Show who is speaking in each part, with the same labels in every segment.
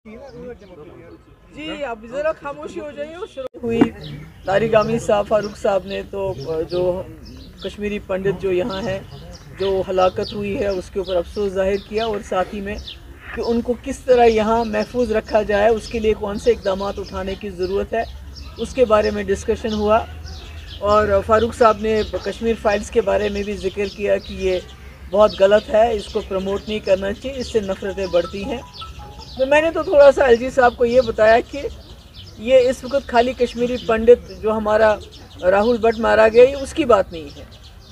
Speaker 1: जी आप ज़रा खामोशी हो जाइए। और शुरू हुई तारिक आमिर साहब, फारूक साहब ने तो जो कश्मीरी पंडित जो यहाँ हैं, जो हलाकत हुई है उसके ऊपर अफसोस जाहिर किया, और साथ ही में कि उनको किस तरह यहाँ महफूज रखा जाए, उसके लिए कौन से इक़दाम उठाने की ज़रूरत है, उसके बारे में डिस्कशन हुआ। और फारूक साहब ने कश्मीर फाइल्स के बारे में भी ज़िक्र किया कि ये बहुत गलत है, इसको प्रमोट नहीं करना चाहिए, इससे नफ़रतें बढ़ती हैं। तो मैंने तो थोड़ा सा एलजी साहब को ये बताया कि ये इस वक्त खाली कश्मीरी पंडित जो हमारा राहुल भट्ट मारा गया, ये उसकी बात नहीं है।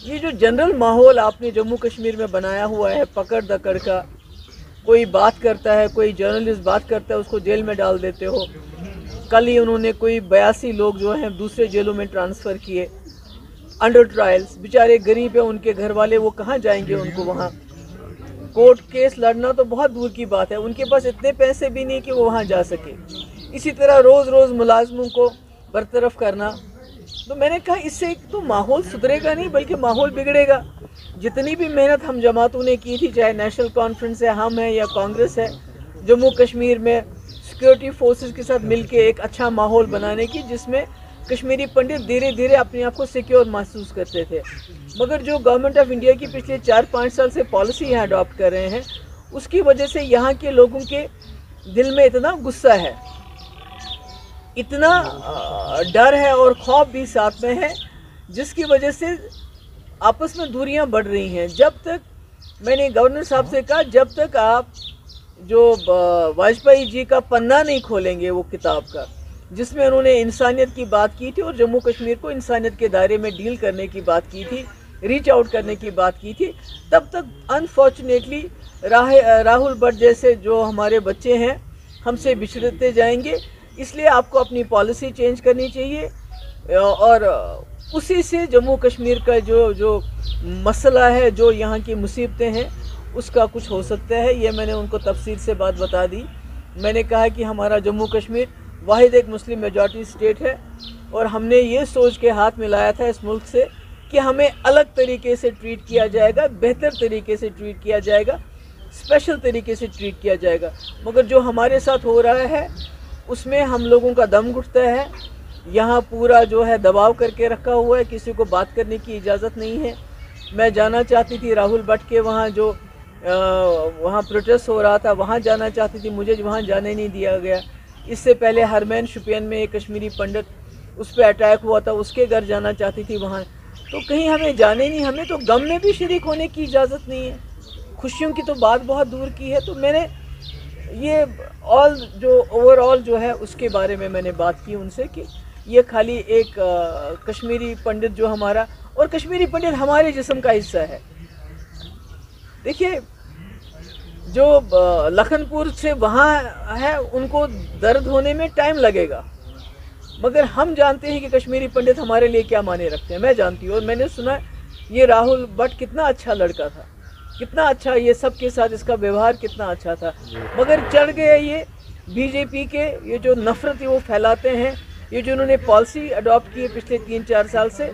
Speaker 1: ये जो जनरल माहौल आपने जम्मू कश्मीर में बनाया हुआ है, पकड़ दकड़ का, कोई बात करता है, कोई जर्नलिस्ट बात करता है, उसको जेल में डाल देते हो। कल ही उन्होंने कोई 82 लोग जो हैं दूसरे जेलों में ट्रांसफ़र किए अंडर ट्रायल्स। बेचारे गरीब हैं, उनके घर वाले, वो कहाँ जाएंगे उनको वहाँ। कोर्ट केस लड़ना तो बहुत दूर की बात है, उनके पास इतने पैसे भी नहीं कि वो वहाँ जा सके। इसी तरह रोज़ रोज़ मुलाजमों को बरतरफ करना। तो मैंने कहा इससे तो माहौल सुधरेगा नहीं बल्कि माहौल बिगड़ेगा। जितनी भी मेहनत हम जमातों ने की थी, चाहे नेशनल कॉन्फ्रेंस है, हम है या कांग्रेस है, जम्मू कश्मीर में सिक्योरिटी फोर्सेस के साथ मिलकर एक अच्छा माहौल बनाने की, जिसमें कश्मीरी पंडित धीरे धीरे अपने आप को सिक्योर महसूस करते थे। मगर जो गवर्नमेंट ऑफ इंडिया की पिछले 4-5 साल से पॉलिसी यहाँ अडॉप्ट कर रहे हैं, उसकी वजह से यहाँ के लोगों के दिल में इतना गुस्सा है, इतना डर है और खौफ भी साथ में है, जिसकी वजह से आपस में दूरियां बढ़ रही हैं। जब तक मैंने गवर्नर साहब से कहा, जब तक आप जो वाजपेयी जी का पन्ना नहीं खोलेंगे, वो किताब का जिसमें उन्होंने इंसानियत की बात की थी और जम्मू कश्मीर को इंसानियत के दायरे में डील करने की बात की थी, रीच आउट करने की बात की थी, तब तक अनफॉर्चुनेटली राहुल भट्ट जैसे जो हमारे बच्चे हैं हमसे बिछड़ते जाएंगे। इसलिए आपको अपनी पॉलिसी चेंज करनी चाहिए और उसी से जम्मू कश्मीर का जो मसला है, जो यहाँ की मुसीबतें हैं, उसका कुछ हो सकता है। ये मैंने उनको तफसील से बात बता दी। मैंने कहा कि हमारा जम्मू कश्मीर वाहिद एक मुस्लिम मेजॉरिटी स्टेट है और हमने ये सोच के हाथ मिलाया था इस मुल्क से कि हमें अलग तरीके से ट्रीट किया जाएगा, बेहतर तरीके से ट्रीट किया जाएगा, स्पेशल तरीके से ट्रीट किया जाएगा। मगर जो हमारे साथ हो रहा है उसमें हम लोगों का दम घुटता है। यहाँ पूरा जो है दबाव करके रखा हुआ है, किसी को बात करने की इजाज़त नहीं है। मैं जाना चाहती थी राहुल भट्ट के वहाँ, जो वहाँ प्रोटेस्ट हो रहा था, वहाँ जाना चाहती थी, मुझे वहाँ जाने नहीं दिया गया। इससे पहले हरमैन शुपियन में एक कश्मीरी पंडित, उस पर अटैक हुआ था, उसके घर जाना चाहती थी वहाँ। तो कहीं हमें जाने नहीं, हमें तो गम में भी शरीक होने की इजाज़त नहीं है, खुशियों की तो बात बहुत दूर की है। तो मैंने ये ओवरऑल जो है उसके बारे में मैंने बात की उनसे कि ये खाली एक कश्मीरी पंडित जो हमारा, और कश्मीरी पंडित हमारे जिस्म का हिस्सा है। देखिए जो लखनपुर से वहाँ है उनको दर्द होने में टाइम लगेगा, मगर हम जानते हैं कि कश्मीरी पंडित हमारे लिए क्या माने रखते हैं। मैं जानती हूँ और मैंने सुना ये राहुल भट्ट कितना अच्छा लड़का था, कितना अच्छा ये सबके साथ इसका व्यवहार कितना अच्छा था, मगर चढ़ गए ये बीजेपी के, ये जो नफ़रत वो फैलाते हैं, ये जो उन्होंने पॉलिसी अडॉप्ट की है पिछले 3-4 साल से,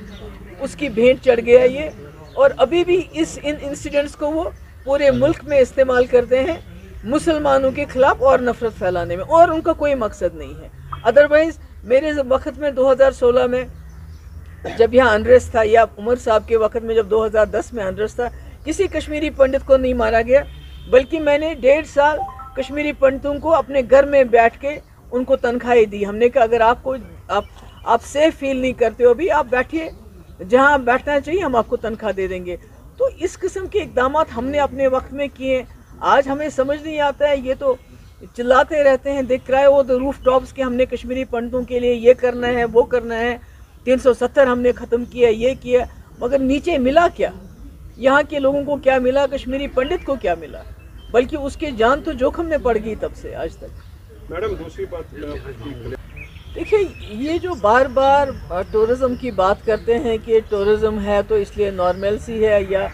Speaker 1: उसकी भेंट चढ़ गया ये। और अभी भी इन इंसिडेंट्स को वो पूरे मुल्क में इस्तेमाल करते हैं मुसलमानों के खिलाफ और नफ़रत फैलाने में, और उनका कोई मकसद नहीं है। अदरवाइज़ मेरे वक्त में 2016 में जब यहाँ अनरेस्ट था, या उमर साहब के वक्त में जब 2010 में अनरेस्ट था, किसी कश्मीरी पंडित को नहीं मारा गया, बल्कि मैंने 1.5 साल कश्मीरी पंडितों को अपने घर में बैठ के उनको तनख्वाहें दी। हमने कहा अगर आप सेफ फील नहीं करते हो अभी, आप बैठिए, जहाँ आप बैठना चाहिए हम आपको तनख्वाह दे देंगे। तो इस किस्म के इक़दाम हमने अपने वक्त में किए। आज हमें समझ नहीं आता है, ये तो चिल्लाते रहते हैं, दिख रहा है वो तो रूफ टॉप्स के हमने कश्मीरी पंडितों के लिए ये करना है, वो करना है, 370 हमने ख़त्म किया, ये किया, मगर नीचे मिला क्या? यहाँ के लोगों को क्या मिला? कश्मीरी पंडित को क्या मिला? बल्कि उसकी जान तो जोखिम में पड़ गई तब से आज तक।
Speaker 2: मैडम दूसरी बात,
Speaker 1: देखिए ये जो बार बार टूरिज़्म की बात करते हैं कि टूरिज़्म है तो इसलिए नॉर्मल सी है, या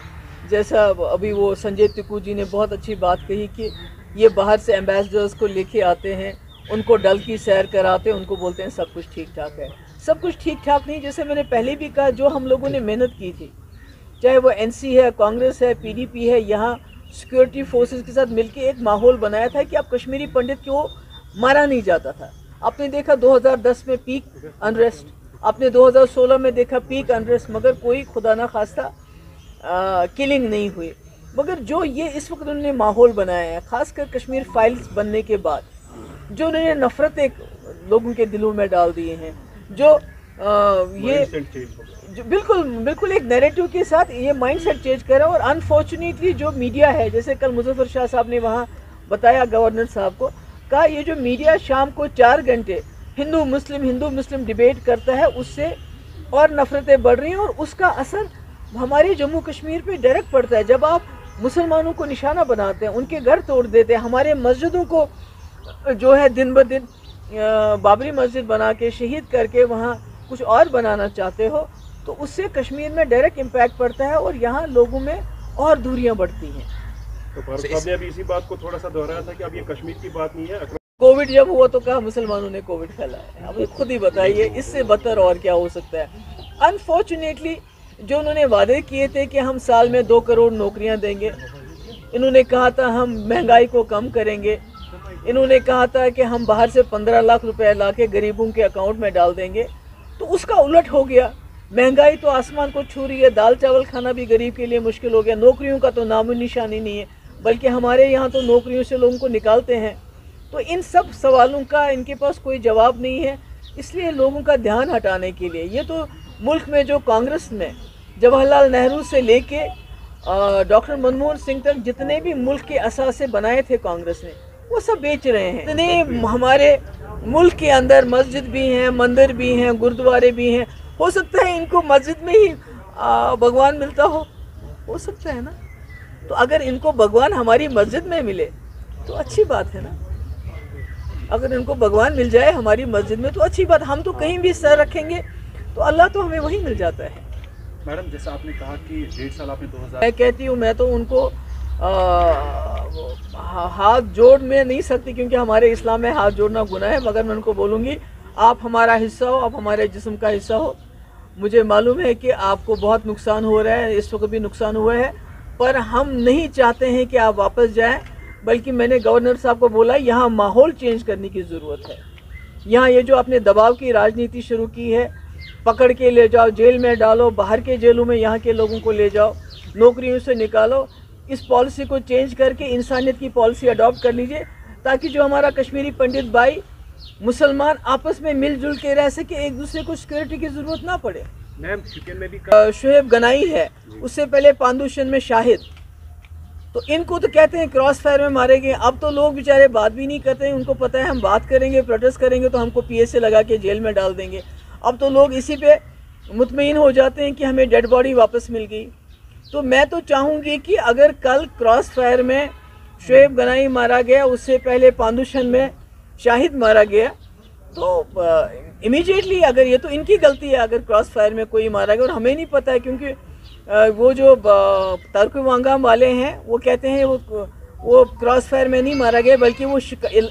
Speaker 1: जैसा अभी वो संजय तिक्कू जी ने बहुत अच्छी बात कही कि ये बाहर से एम्बेसडर्स को लेके आते हैं, उनको डल की सैर कराते हैं, उनको बोलते हैं सब कुछ ठीक ठाक है। सब कुछ ठीक ठाक नहीं। जैसे मैंने पहले भी कहा, जो हम लोगों ने मेहनत की थी, चाहे वो एनसी है, कांग्रेस है, पीडीपी है, यहाँ सिक्योरिटी फोर्सेस के साथ मिलकर एक माहौल बनाया था कि आप कश्मीरी पंडित को मारा नहीं जाता था। आपने देखा 2010 में पीक अनरेस्ट, आपने 2016 में देखा पीक अनरेस्ट, मगर कोई खुदा ना खास्ता किलिंग नहीं हुई। मगर जो ये इस वक्त उन्होंने माहौल बनाया है, ख़ासकर कश्मीर फाइल्स बनने के बाद, जो उन्होंने नफ़रतें लोगों के दिलों में डाल दिए हैं, जो जो बिल्कुल एक नैरेटिव के साथ ये माइंडसेट चेंज कर रहा है। और अनफॉर्चुनेटली जो मीडिया है, जैसे कल मुजफ्फर शाह साहब ने वहाँ बताया गवर्नर साहब को, कहा ये जो मीडिया शाम को 4 घंटे हिंदू मुस्लिम डिबेट करता है, उससे और नफ़रतें बढ़ रही हैं और उसका असर हमारे जम्मू कश्मीर पे डायरेक्ट पड़ता है। जब आप मुसलमानों को निशाना बनाते हैं, उनके घर तोड़ देते हैं, हमारे मस्जिदों को जो है दिन ब दिन बाबरी मस्जिद बना के शहीद करके वहाँ कुछ और बनाना चाहते हो, तो उससे कश्मीर में डायरेक्ट इम्पैक्ट पड़ता है और यहाँ लोगों में और दूरियां बढ़ती हैं।
Speaker 2: तो फारूक साहब ने अभी इसी बात को थोड़ा सा दोहराया था कि अब ये कश्मीर की बात नहीं है।
Speaker 1: कोविड जब हुआ तो कहा मुसलमानों ने कोविड फैलाया। अब खुद ही बताइए इससे बदतर और क्या हो सकता है। अनफॉर्चुनेटली जो उन्होंने वादे किए थे कि हम साल में 2 करोड़ नौकरियां देंगे, इन्होंने कहा था हम महंगाई को कम करेंगे, इन्होंने कहा था कि हम बाहर से 15 लाख रुपए ला के गरीबों के अकाउंट में डाल देंगे, तो उसका उलट हो गया। महंगाई तो आसमान को छू रही है, दाल चावल खाना भी गरीब के लिए मुश्किल हो गया, नौकरियों का तो नामो निशानी नहीं है, बल्कि हमारे यहाँ तो नौकरियों से लोगों को निकालते हैं। तो इन सब सवालों का इनके पास कोई जवाब नहीं है, इसलिए लोगों का ध्यान हटाने के लिए ये तो मुल्क में जो कांग्रेस ने जवाहरलाल नेहरू से लेके डॉक्टर मनमोहन सिंह तक जितने भी मुल्क के असासे बनाए थे कांग्रेस ने, वो सब बेच रहे हैं। इतने हमारे मुल्क के अंदर मस्जिद भी हैं, मंदिर भी हैं, गुरुद्वारे भी हैं, हो सकता है इनको मस्जिद में ही भगवान मिलता हो सकता है ना। तो अगर इनको भगवान हमारी मस्जिद में मिले तो अच्छी बात है ना। अगर इनको भगवान मिल जाए हमारी मस्जिद में तो अच्छी बात। हम तो कहीं भी सर रखेंगे तो अल्लाह तो हमें वहीं मिल जाता है।
Speaker 2: मैडम, जैसा आपने कहा कि 1.5 साल आपने 2000
Speaker 1: मैं कहती हूँ, मैं तो उनको हाथ जोड़ में नहीं सकती, क्योंकि हमारे इस्लाम में हाथ जोड़ना गुनाह है, मगर मैं उनको बोलूँगी आप हमारा हिस्सा हो, आप हमारे जिस्म का हिस्सा हो। मुझे मालूम है कि आपको बहुत नुकसान हो रहा है, इस वक्त भी नुकसान हुआ है, पर हम नहीं चाहते हैं कि आप वापस जाएं, बल्कि मैंने गवर्नर साहब को बोला यहाँ माहौल चेंज करने की ज़रूरत है। यहाँ ये जो आपने दबाव की राजनीति शुरू की है, पकड़ के ले जाओ, जेल में डालो, बाहर के जेलों में यहाँ के लोगों को ले जाओ, नौकरियों से निकालो, इस पॉलिसी को चेंज करके इंसानियत की पॉलिसी अडॉप्ट कर लीजिए, ताकि जो हमारा कश्मीरी पंडित भाई मुसलमान आपस में मिलजुल के रह सके, एक दूसरे को सिक्योरिटी की ज़रूरत ना पड़े। शुएब गनाई है, उससे पहले पांडुशन में शाहिद, तो इनको तो कहते हैं क्रॉस फायर में मारे गए। अब तो लोग बेचारे बात भी नहीं करते हैं, उनको पता है हम बात करेंगे, प्रोटेस्ट करेंगे तो हमको PSA लगा के जेल में डाल देंगे। अब तो लोग इसी पे मुतमईन हो जाते हैं कि हमें डेड बॉडी वापस मिल गई। तो मैं तो चाहूँगी कि अगर कल क्रॉस फायर में शुएब गनाई मारा गया, उससे पहले पांडुशन में शाहिद मारा गया, तो इमीडिएटली अगर ये तो इनकी गलती है अगर क्रॉस फायर में कोई मारा गया, और हमें नहीं पता है, क्योंकि वो जो तारकुवांगाम वाले हैं वो कहते हैं वो क्रॉस फायर में नहीं मारा गया, बल्कि वो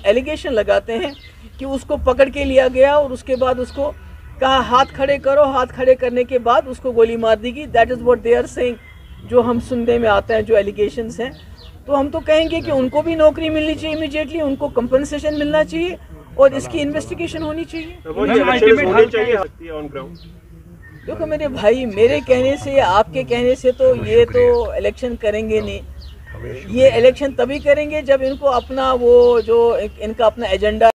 Speaker 1: एलिगेशन लगाते हैं कि उसको पकड़ के लिया गया और उसके बाद उसको कहा हाथ खड़े करो, हाथ खड़े करने के बाद उसको गोली मार दी गई। That is what they are saying, जो हम सुनने में आता है, जो एलिगेशंस हैं। तो हम तो कहेंगे कि उनको भी नौकरी मिलनी चाहिए इमीडिएटली, उनको कंपनसेशन मिलना चाहिए और इसकी इन्वेस्टिगेशन होनी चाहिए। देखो मेरे भाई, मेरे कहने से या आपके कहने से तो ये तो इलेक्शन करेंगे नहीं। ये इलेक्शन तभी करेंगे जब इनको अपना वो जो इनका अपना एजेंडा